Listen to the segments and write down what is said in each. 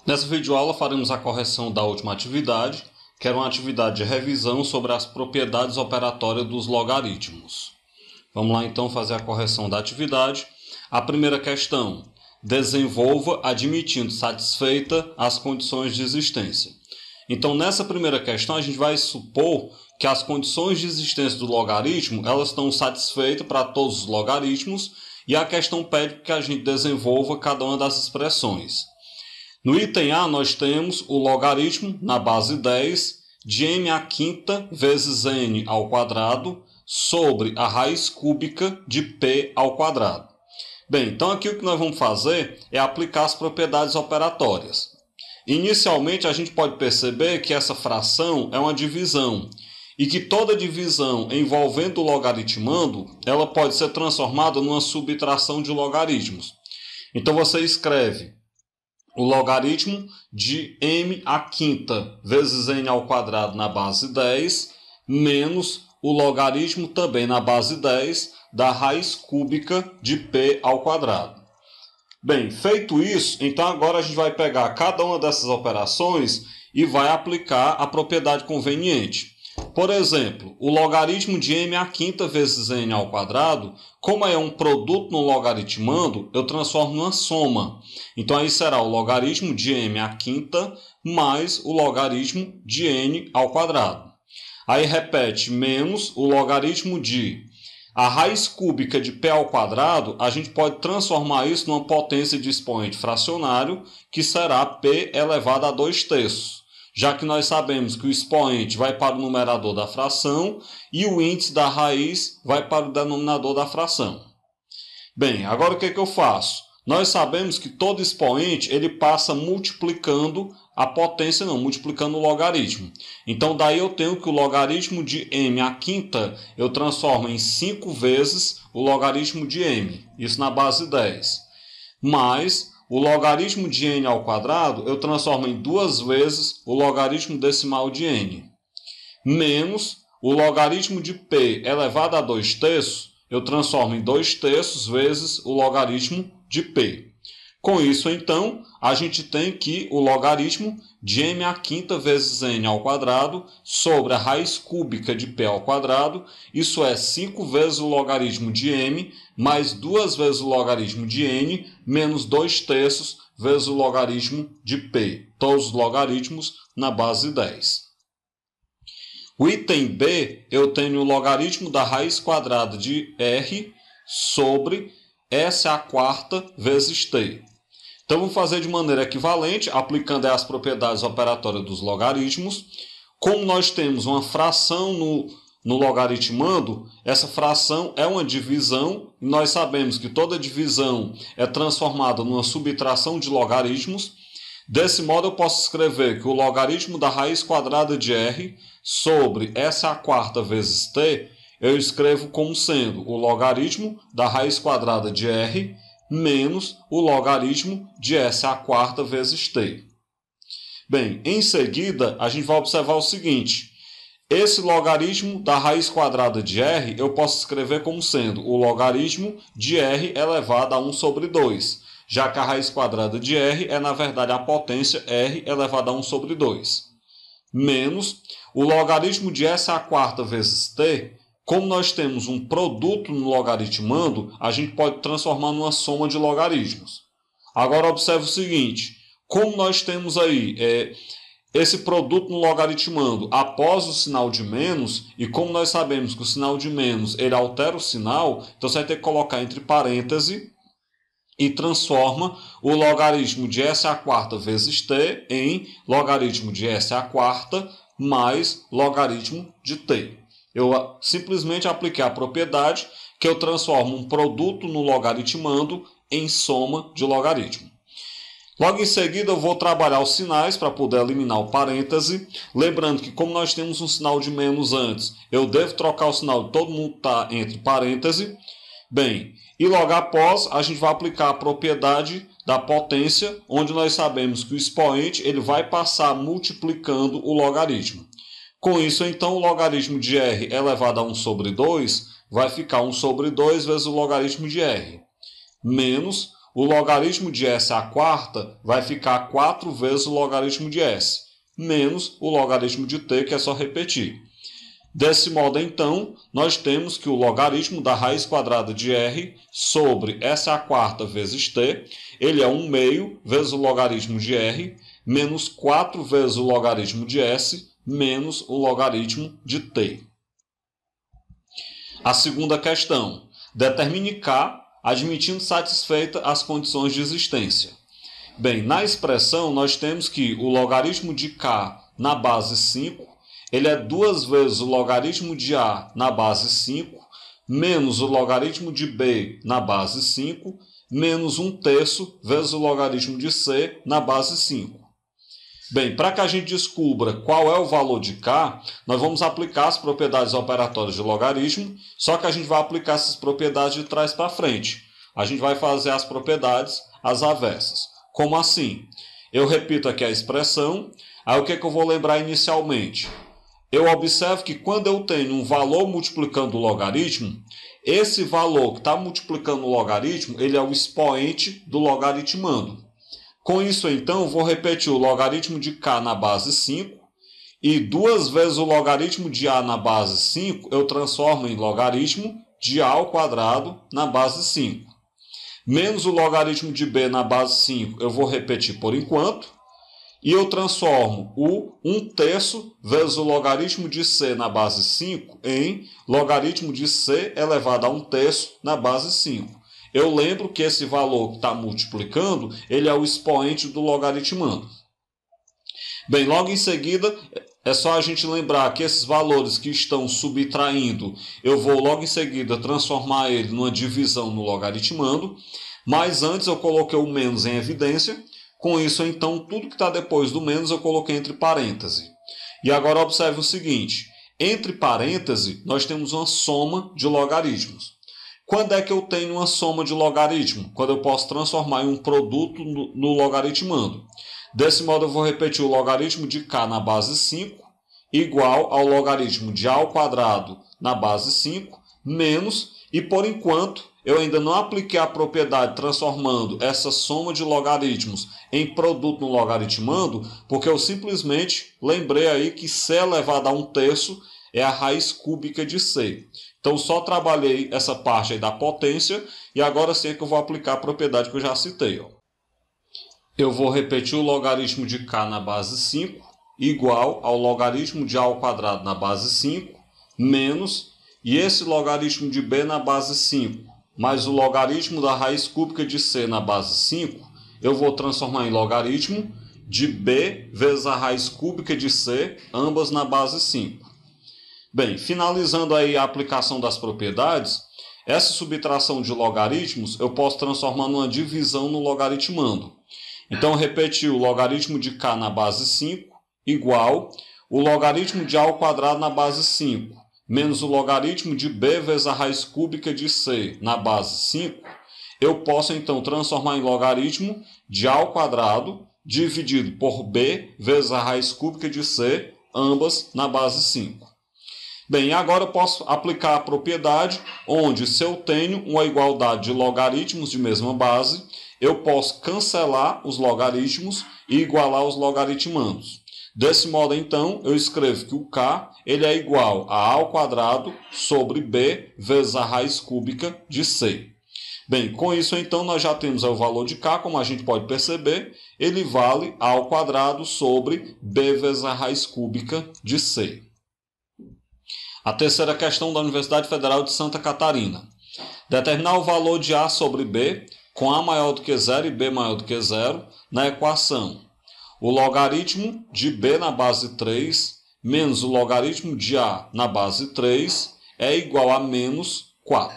Nessa videoaula faremos a correção da última atividade, que era uma atividade de revisão sobre as propriedades operatórias dos logaritmos. Vamos lá então fazer a correção da atividade. A primeira questão: desenvolva admitindo satisfeita as condições de existência. Então, nessa primeira questão, a gente vai supor que as condições de existência do logaritmo elas estão satisfeitas para todos os logaritmos e a questão pede que a gente desenvolva cada uma das expressões. No item A, nós temos o logaritmo na base 10 de m à quinta vezes n ao quadrado sobre a raiz cúbica de p ao quadrado. Bem, então aqui o que nós vamos fazer é aplicar as propriedades operatórias. Inicialmente, a gente pode perceber que essa fração é uma divisão e que toda divisão envolvendo o logaritmando ela pode ser transformada numa subtração de logaritmos. Então, você escreve o logaritmo de m à quinta vezes n ao quadrado na base 10 menos o logaritmo também na base 10 da raiz cúbica de p ao quadrado. Bem, feito isso, então agora a gente vai pegar cada uma dessas operações e vai aplicar a propriedade conveniente. Por exemplo, o logaritmo de m à quinta vezes n ao quadrado, como é um produto no logaritmando, eu transformo numa soma. Então aí será o logaritmo de m à quinta mais o logaritmo de n ao quadrado. Aí repete menos o logaritmo de a raiz cúbica de p ao quadrado, a gente pode transformar isso numa potência de expoente fracionário, que será p elevado a 2/3, já que nós sabemos que o expoente vai para o numerador da fração e o índice da raiz vai para o denominador da fração. Bem, agora o que eu faço? Nós sabemos que todo expoente ele passa multiplicando a potência, não, multiplicando o logaritmo. Então, daí eu tenho que o logaritmo de m à quinta eu transformo em 5 vezes o logaritmo de m, isso na base 10. Mais o logaritmo de n ao quadrado eu transformo em 2 vezes o logaritmo decimal de n. Menos o logaritmo de p elevado a 2/3 eu transformo em 2/3 vezes o logaritmo de p. Com isso, então, a gente tem que o logaritmo de m à quinta vezes n ao quadrado sobre a raiz cúbica de p ao quadrado, isso é 5 vezes o logaritmo de m, mais 2 vezes o logaritmo de n, menos 2/3 vezes o logaritmo de p. Todos os logaritmos na base 10. O item B, eu tenho o logaritmo da raiz quadrada de r sobre s à quarta vezes t. Então, vou fazer de maneira equivalente, aplicando as propriedades operatórias dos logaritmos. Como nós temos uma fração no logaritmando, essa fração é uma divisão. E nós sabemos que toda divisão é transformada numa subtração de logaritmos. Desse modo, eu posso escrever que o logaritmo da raiz quadrada de r sobre s à quarta vezes t, eu escrevo como sendo o logaritmo da raiz quadrada de r menos o logaritmo de s à quarta vezes t. Bem, em seguida, a gente vai observar o seguinte. Esse logaritmo da raiz quadrada de r, eu posso escrever como sendo o logaritmo de r elevado a 1 sobre 2, já que a raiz quadrada de r é, na verdade, a potência r elevada a 1 sobre 2. Menos o logaritmo de s à quarta vezes t. Como nós temos um produto no logaritmando, a gente pode transformar numa soma de logaritmos. Agora, observe o seguinte. Como nós temos aí esse produto no logaritmando após o sinal de menos, e como nós sabemos que o sinal de menos ele altera o sinal, então você vai ter que colocar entre parênteses e transforma o logaritmo de s à quarta vezes t em logaritmo de s à quarta mais logaritmo de t. Eu simplesmente apliquei a propriedade que eu transformo um produto no logaritmando em soma de logaritmo. Logo em seguida, eu vou trabalhar os sinais para poder eliminar o parêntese. Lembrando que, como nós temos um sinal de menos antes, eu devo trocar o sinal de todo mundo estar entre parênteses. Bem, e logo após, a gente vai aplicar a propriedade da potência, onde nós sabemos que o expoente ele vai passar multiplicando o logaritmo. Com isso, então, o logaritmo de r elevado a 1 sobre 2 vai ficar 1 sobre 2 vezes o logaritmo de r, menos o logaritmo de s à quarta vai ficar 4 vezes o logaritmo de s, menos o logaritmo de t, que é só repetir. Desse modo, então, nós temos que o logaritmo da raiz quadrada de r sobre s à quarta vezes t, ele é 1/2 vezes o logaritmo de r, menos 4 vezes o logaritmo de s, menos o logaritmo de t. A segunda questão. Determine k, admitindo satisfeita as condições de existência. Bem, na expressão, nós temos que o logaritmo de k na base 5, ele é 2 vezes o logaritmo de a na base 5, menos o logaritmo de b na base 5, menos 1/3 vezes o logaritmo de c na base 5. Bem, para que a gente descubra qual é o valor de k, nós vamos aplicar as propriedades operatórias de logaritmo, só que a gente vai aplicar essas propriedades de trás para frente. A gente vai fazer as propriedades às avessas. Como assim? Eu repito aqui a expressão, aí o que eu vou lembrar inicialmente? Eu observo que quando eu tenho um valor multiplicando o logaritmo, esse valor que está multiplicando o logaritmo, ele é o expoente do logaritmando. Com isso, então, eu vou repetir o logaritmo de k na base 5, e 2 vezes o logaritmo de a na base 5, eu transformo em logaritmo de a ao quadrado na base 5. Menos o logaritmo de b na base 5, eu vou repetir por enquanto, e eu transformo o 1/3 vezes o logaritmo de c na base 5 em logaritmo de c elevado a 1/3 na base 5. Eu lembro que esse valor que está multiplicando, ele é o expoente do logaritmando. Bem, logo em seguida, é só a gente lembrar que esses valores que estão subtraindo, eu vou logo em seguida transformar ele numa divisão no logaritmando, mas antes eu coloquei o menos em evidência. Com isso, então, tudo que está depois do menos eu coloquei entre parênteses. E agora observe o seguinte, entre parênteses nós temos uma soma de logaritmos. Quando é que eu tenho uma soma de logaritmo? Quando eu posso transformar em um produto no logaritmando. Desse modo eu vou repetir o logaritmo de k na base 5 igual ao logaritmo de a ao quadrado na base 5 menos, e por enquanto eu ainda não apliquei a propriedade transformando essa soma de logaritmos em produto no logaritmando, porque eu simplesmente lembrei aí que c elevado a 1/3 é a raiz cúbica de c. Então, só trabalhei essa parte aí da potência e agora sim é que eu vou aplicar a propriedade que eu já citei. Eu vou repetir o logaritmo de k na base 5 igual ao logaritmo de a ao quadrado na base 5 menos, e esse logaritmo de b na base 5 mais o logaritmo da raiz cúbica de c na base 5, eu vou transformar em logaritmo de b vezes a raiz cúbica de c, ambas na base 5. Bem, finalizando aí a aplicação das propriedades, essa subtração de logaritmos eu posso transformar numa divisão no logaritmando. Então, repetir o logaritmo de k na base 5 igual o logaritmo de a ao quadrado na base 5 menos o logaritmo de b vezes a raiz cúbica de c na base 5, eu posso então transformar em logaritmo de a ao quadrado dividido por b vezes a raiz cúbica de c, ambas na base 5. Bem, agora eu posso aplicar a propriedade onde, se eu tenho uma igualdade de logaritmos de mesma base, eu posso cancelar os logaritmos e igualar os logaritmandos. Desse modo, então, eu escrevo que o k ele é igual a ao quadrado sobre b vezes a raiz cúbica de c. Bem, com isso, então, nós já temos o valor de k, como a gente pode perceber, ele vale a ao quadrado sobre b vezes a raiz cúbica de c. A terceira questão da Universidade Federal de Santa Catarina. Determinar o valor de a sobre b com a maior do que 0 e b maior do que 0 na equação. O logaritmo de b na base 3 menos o logaritmo de a na base 3 é igual a menos 4.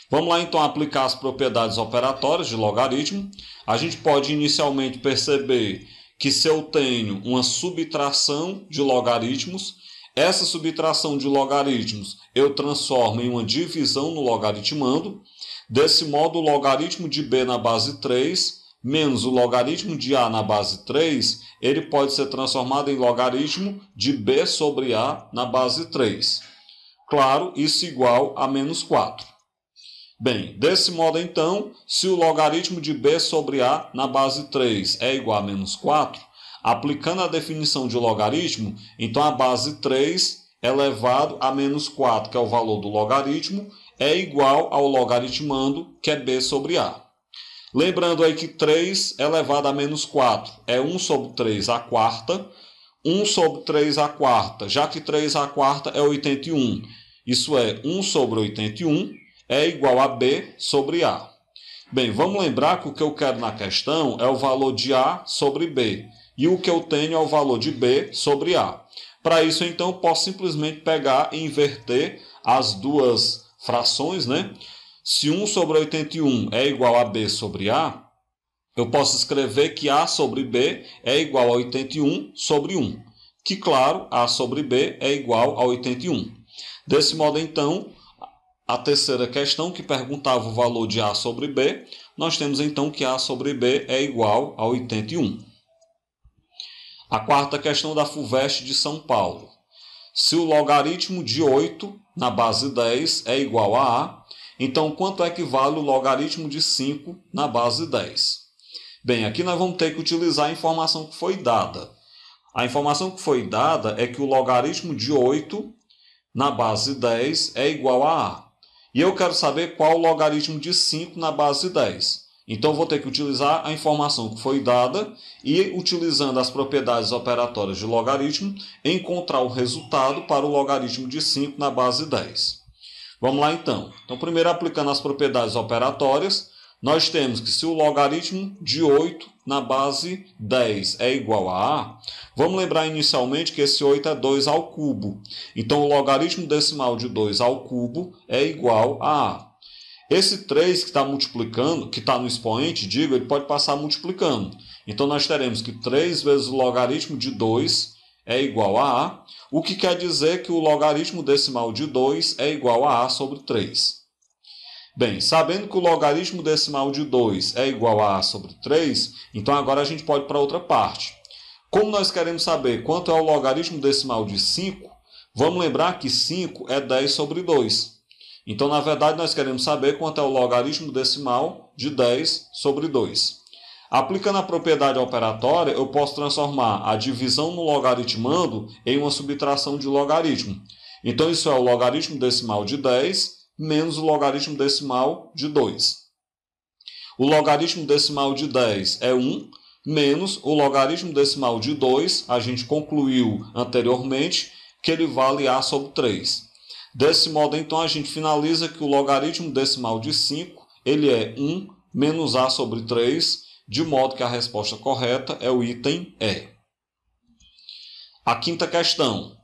Vamos lá então aplicar as propriedades operatórias de logaritmo. A gente pode inicialmente perceber que se eu tenho uma subtração de logaritmos, essa subtração de logaritmos eu transformo em uma divisão no logaritmando. Desse modo, o logaritmo de b na base 3 menos o logaritmo de a na base 3, ele pode ser transformado em logaritmo de b sobre a na base 3. Claro, isso igual a menos 4. Bem, desse modo então, se o logaritmo de b sobre a na base 3 é igual a menos 4, aplicando a definição de logaritmo, então a base 3 elevado a menos 4, que é o valor do logaritmo, é igual ao logaritmando, que é b sobre a. Lembrando aí que 3 elevado a menos 4 é 1 sobre 3 à quarta. 1 sobre 3 à quarta, já que 3 à quarta é 81. Isso é 1 sobre 81 é igual a b sobre a. Bem, vamos lembrar que o que eu quero na questão é o valor de a sobre b. E o que eu tenho é o valor de b sobre a. Para isso, então, eu posso simplesmente pegar e inverter as duas frações, né? Se 1 sobre 81 é igual a b sobre a, eu posso escrever que a sobre b é igual a 81 sobre 1. Que, claro, a sobre b é igual a 81. Desse modo, então, a terceira questão, que perguntava o valor de a sobre b, nós temos então que a sobre b é igual a 81. A quarta questão da FUVEST de São Paulo. Se o logaritmo de 8 na base 10 é igual a a, então quanto equivale o logaritmo de 5 na base 10? Bem, aqui nós vamos ter que utilizar a informação que foi dada. A informação que foi dada é que o logaritmo de 8 na base 10 é igual a a. E eu quero saber qual o logaritmo de 5 na base 10. Então, vou ter que utilizar a informação que foi dada e, utilizando as propriedades operatórias de logaritmo, encontrar o resultado para o logaritmo de 5 na base 10. Vamos lá, então. Então, primeiro, aplicando as propriedades operatórias, nós temos que se o logaritmo de 8 na base 10 é igual a a, vamos lembrar inicialmente que esse 8 é 2 ao cubo. Então, o logaritmo decimal de 2 ao cubo é igual a a. Esse 3 que está multiplicando, que está no expoente, digo, ele pode passar multiplicando. Então, nós teremos que 3 vezes o logaritmo de 2 é igual a a, o que quer dizer que o logaritmo decimal de 2 é igual a sobre 3. Bem, sabendo que o logaritmo decimal de 2 é igual a sobre 3, então agora a gente pode ir para outra parte. Como nós queremos saber quanto é o logaritmo decimal de 5, vamos lembrar que 5 é 10 sobre 2. Então, na verdade, nós queremos saber quanto é o logaritmo decimal de 10 sobre 2. Aplicando a propriedade operatória, eu posso transformar a divisão no logaritmando em uma subtração de logaritmo. Então, isso é o logaritmo decimal de 10 menos o logaritmo decimal de 2. O logaritmo decimal de 10 é 1, menos o logaritmo decimal de 2, a gente concluiu anteriormente que ele vale a sobre 3. Desse modo, então, a gente finaliza que o logaritmo decimal de 5 ele é 1 menos a sobre 3, de modo que a resposta correta é o item E. A quinta questão.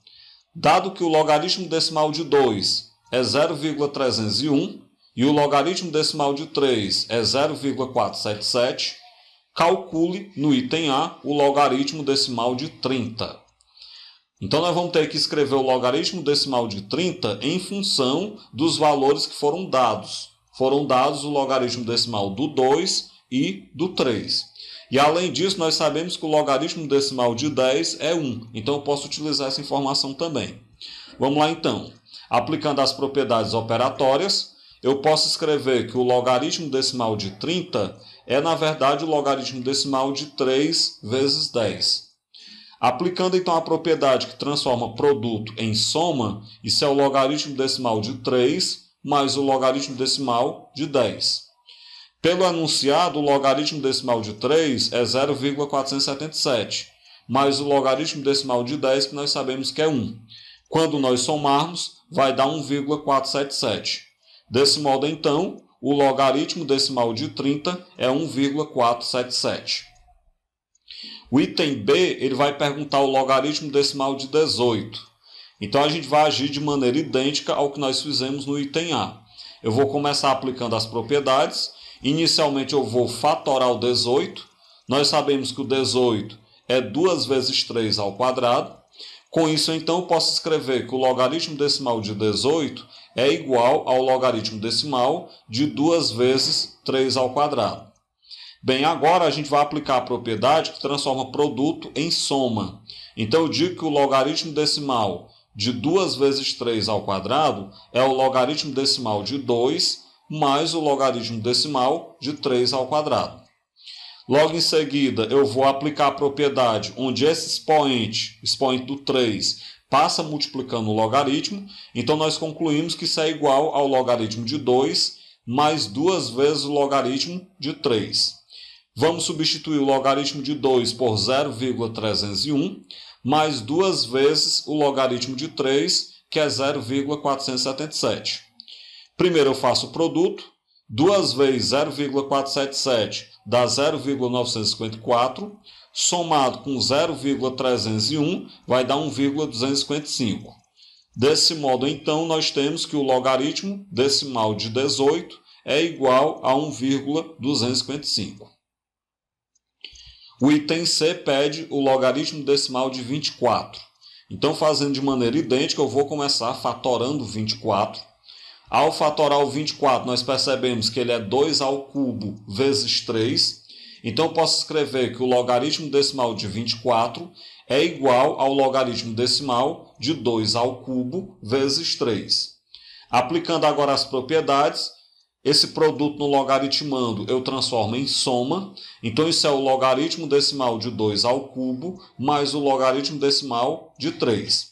Dado que o logaritmo decimal de 2 é 0,301 e o logaritmo decimal de 3 é 0,477, calcule no item A o logaritmo decimal de 30. Então, nós vamos ter que escrever o logaritmo decimal de 30 em função dos valores que foram dados. Foram dados o logaritmo decimal do 2 e do 3. E, além disso, nós sabemos que o logaritmo decimal de 10 é 1. Então, eu posso utilizar essa informação também. Vamos lá, então. Aplicando as propriedades operatórias, eu posso escrever que o logaritmo decimal de 30 é, na verdade, o logaritmo decimal de 3 vezes 10. Aplicando, então, a propriedade que transforma produto em soma, isso é o logaritmo decimal de 3 mais o logaritmo decimal de 10. Pelo enunciado, o logaritmo decimal de 3 é 0,477, mais o logaritmo decimal de 10, que nós sabemos que é 1. Quando nós somarmos, vai dar 1,477. Desse modo, então, o logaritmo decimal de 30 é 1,477. O item B ele vai perguntar o logaritmo decimal de 18. Então, a gente vai agir de maneira idêntica ao que nós fizemos no item A. Eu vou começar aplicando as propriedades. Inicialmente, eu vou fatorar o 18. Nós sabemos que o 18 é 2 vezes 3 ao quadrado. Com isso, então, eu posso escrever que o logaritmo decimal de 18 é igual ao logaritmo decimal de 2 vezes 3 ao quadrado. Bem, agora a gente vai aplicar a propriedade que transforma produto em soma. Então, eu digo que o logaritmo decimal de 2 vezes 3 ao quadrado é o logaritmo decimal de 2 mais o logaritmo decimal de 3 ao quadrado. Logo em seguida, eu vou aplicar a propriedade onde esse expoente do 3, passa multiplicando o logaritmo. Então, nós concluímos que isso é igual ao logaritmo de 2 mais 2 vezes o logaritmo de 3. Vamos substituir o logaritmo de 2 por 0,301, mais 2 vezes o logaritmo de 3, que é 0,477. Primeiro eu faço o produto. 2 vezes 0,477 dá 0,954, somado com 0,301 vai dar 1,255. Desse modo, então, nós temos que o logaritmo decimal de 18 é igual a 1,255. O item C pede o logaritmo decimal de 24. Então, fazendo de maneira idêntica, eu vou começar fatorando 24. Ao fatorar o 24, nós percebemos que ele é 2 ao cubo vezes 3. Então, eu posso escrever que o logaritmo decimal de 24 é igual ao logaritmo decimal de 2 ao cubo vezes 3. Aplicando agora as propriedades, esse produto no logaritmando eu transformo em soma. Então, isso é o logaritmo decimal de 2 ao cubo mais o logaritmo decimal de 3.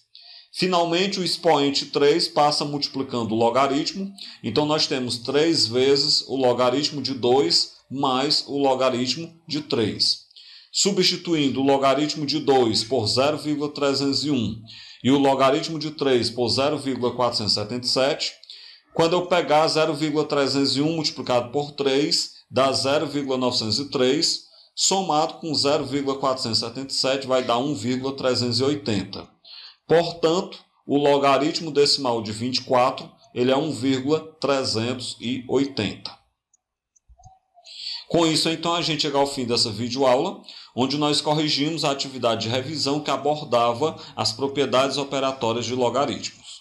Finalmente, o expoente 3 passa multiplicando o logaritmo. Então, nós temos 3 vezes o logaritmo de 2 mais o logaritmo de 3. Substituindo o logaritmo de 2 por 0,301 e o logaritmo de 3 por 0,477, quando eu pegar 0,301 multiplicado por 3, dá 0,903, somado com 0,477 vai dar 1,380. Portanto, o logaritmo decimal de 24 ele é 1,380. Com isso, então, a gente chega ao fim dessa videoaula, onde nós corrigimos a atividade de revisão que abordava as propriedades operatórias de logaritmos.